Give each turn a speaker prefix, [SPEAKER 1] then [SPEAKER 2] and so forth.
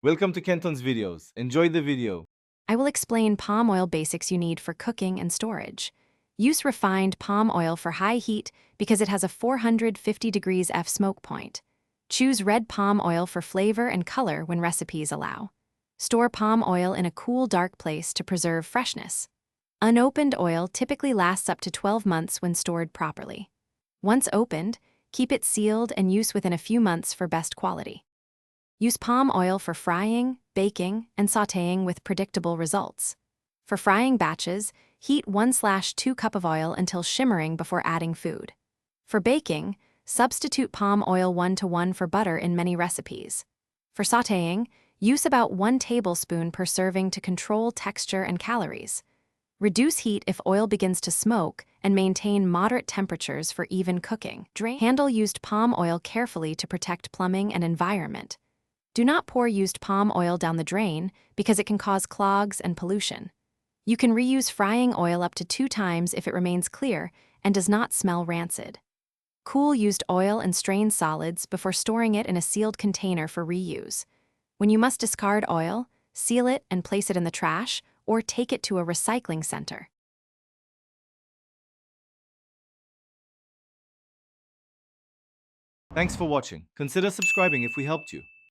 [SPEAKER 1] Welcome to Kenton's videos. Enjoy the video.
[SPEAKER 2] I will explain palm oil basics you need for cooking and storage. Use refined palm oil for high heat because it has a 450 degrees F smoke point. Choose red palm oil for flavor and color when recipes allow. Store palm oil in a cool, dark place to preserve freshness. Unopened oil typically lasts up to 12 months when stored properly. Once opened, keep it sealed and use within a few months for best quality. Use palm oil for frying, baking, and sautéing with predictable results. For frying batches, heat 1/2 cup of oil until shimmering before adding food. For baking, substitute palm oil 1:1 for butter in many recipes. For sautéing, use about 1 tablespoon per serving to control texture and calories. Reduce heat if oil begins to smoke and maintain moderate temperatures for even cooking. Handle used palm oil carefully to protect plumbing and environment. Do not pour used palm oil down the drain because it can cause clogs and pollution. You can reuse frying oil up to 2 times if it remains clear and does not smell rancid. Cool used oil and strain solids before storing it in a sealed container for reuse. When you must discard oil, seal it and place it in the trash or take it to a recycling center.
[SPEAKER 1] Thanks for watching. Consider subscribing if we helped you.